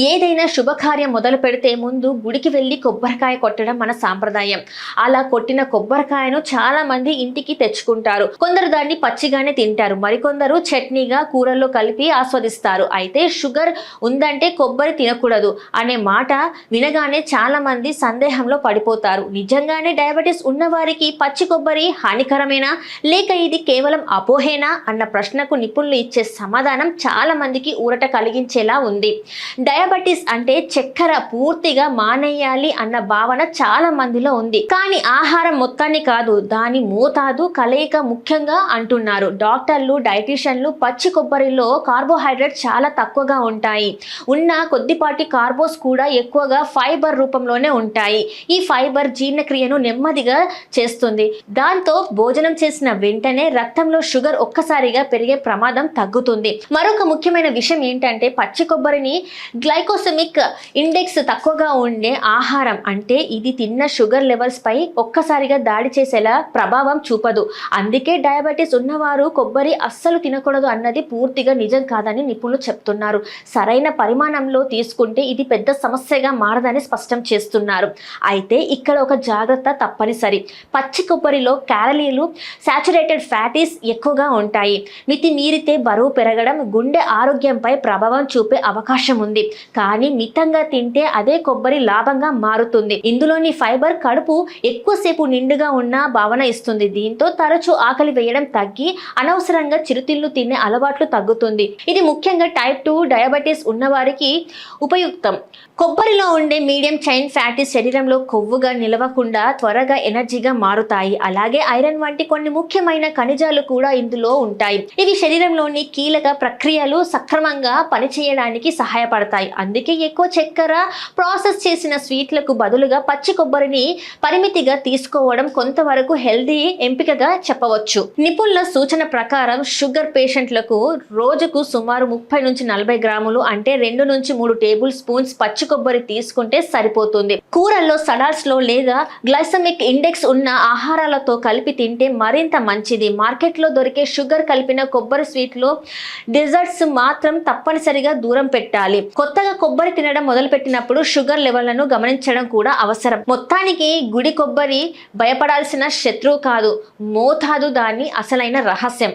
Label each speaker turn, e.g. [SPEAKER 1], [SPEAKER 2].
[SPEAKER 1] ఏదైనా శుభకార్యం మొదలు పెడితే ముందు గుడికి వెళ్ళి కొబ్బరికాయ కొట్టడం మన సాంప్రదాయం. అలా కొట్టిన కొబ్బరికాయను చాలా మంది ఇంటికి తెచ్చుకుంటారు. కొందరు దాన్ని పచ్చిగానే తింటారు, మరికొందరు చట్నీగా కూరల్లో కలిపి ఆస్వాదిస్తారు. అయితే షుగర్ ఉందంటే కొబ్బరి తినకూడదు అనే మాట వినగానే చాలా మంది సందేహంలో పడిపోతారు. నిజంగానే డయాబెటీస్ ఉన్నవారికి పచ్చి కొబ్బరి హానికరమేనా, లేక ఇది కేవలం అపోహేనా అన్న ప్రశ్నకు నిపుణులు ఇచ్చే సమాధానం చాలా మందికి ఊరట కలిగించేలా ఉంది. డయాబెటీస్ అంటే చక్కెర పూర్తిగా మానేయాలి అన్న భావన చాలా మందిలో ఉంది. కానీ ఆహారం మొత్తాన్ని కాదు, దాని మోతాదు కలయిక ముఖ్యంగా అంటున్నారు డాక్టర్లు, డైటీషియన్లు. పచ్చి కొబ్బరిలో కార్బోహైడ్రేట్ చాలా తక్కువగా ఉంటాయి. ఉన్న కొద్దిపాటి కార్బోస్ కూడా ఎక్కువగా ఫైబర్ రూపంలోనే ఉంటాయి. ఈ ఫైబర్ జీర్ణక్రియను నెమ్మదిగా చేస్తుంది. దాంతో భోజనం చేసిన వెంటనే రక్తంలో షుగర్ ఒక్కసారిగా పెరిగే ప్రమాదం తగ్గుతుంది. మరొక ముఖ్యమైన విషయం ఏంటంటే పచ్చి కొబ్బరిని గ్లైకోసెమిక్ ఇండెక్స్ తక్కువగా ఉండే ఆహారం. అంటే ఇది తిన్న షుగర్ లెవెల్స్ పై ఒక్కసారిగా దాడి చేసేలా ప్రభావం చూపదు. అందుకే డయాబెటీస్ ఉన్నవారు కొబ్బరి అస్సలు తినకూడదు అన్నది పూర్తిగా నిజం కాదని నిపుణులు చెప్తున్నారు. సరైన పరిమాణంలో తీసుకుంటే ఇది పెద్ద సమస్యగా మారదని స్పష్టం చేస్తున్నారు. అయితే ఇక్కడ ఒక జాగ్రత్త తప్పనిసరి. పచ్చి కొబ్బరిలో క్యాలరీలు, సాచురేటెడ్ ఫ్యాటీస్ ఎక్కువగా ఉంటాయి. మితి మీరితే బరువు పెరగడం, గుండె ఆరోగ్యంపై ప్రభావం చూపే అవకాశం ఉంది. కానీ మితంగా తింటే అదే కొబ్బరి లాభంగా మారుతుంది. ఇందులోని ఫైబర్ కడుపు ఎక్కువసేపు నిండుగా ఉన్న భావన ఇస్తుంది. దీంతో తరచూ ఆకలి వేయడం తగ్గి అనవసరంగా చిరుతిళ్ళు తినే అలవాట్లు తగ్గుతుంది. ఇది ముఖ్యంగా టైప్ 2 డయాబెటీస్ ఉన్నవారికి ఉపయుక్తం. కొబ్బరిలో ఉండే మీడియం చైన్ ఫ్యాటీస్ శరీరంలో కొవ్వుగా నిలవకుండా త్వరగా ఎనర్జీగా మారుతాయి. అలాగే ఐరన్ వంటి కొన్ని ముఖ్యమైన ఖనిజాలు కూడా ఇందులో ఉంటాయి. ఇవి శరీరంలోని కీలక ప్రక్రియలు సక్రమంగా పనిచేయడానికి సహాయపడతాయి. అందుకే ఎక్కువ చక్కెర, ప్రాసెస్ చేసిన స్వీట్లకు బదులుగా పచ్చి కొబ్బరిని పరిమితిగా తీసుకోవడం కొంతవరకు హెల్దీ ఎంపికగా చెప్పవచ్చు. నిపుణుల సూచన ప్రకారం షుగర్ పేషెంట్లకు రోజుకు సుమారు 30 నుంచి 40 గ్రాములు అంటే 2 నుంచి 3 టేబుల్ స్పూన్స్ పచ్చి కొబ్బరి తీసుకుంటే సరిపోతుంది. కూరల్లో, సలాడ్స్ లో లేదా గ్లైసెమిక్ ఇండెక్స్ ఉన్న ఆహారాలతో కలిపి తింటే మరింత మంచిది. మార్కెట్లో దొరికే షుగర్ కలిపిన కొబ్బరి స్వీట్లు, డెజర్ట్స్ మాత్రం తప్పనిసరిగా దూరం పెట్టాలి. కొత్తగా కొబ్బరి తినడం మొదలుపెట్టినప్పుడు షుగర్ లెవెల్లను గమనించడం కూడా అవసరం. మొత్తానికి గుడి కొబ్బరి భయపడాల్సిన శత్రువు కాదు, మోతాదు దాని అసలైన రహస్యం.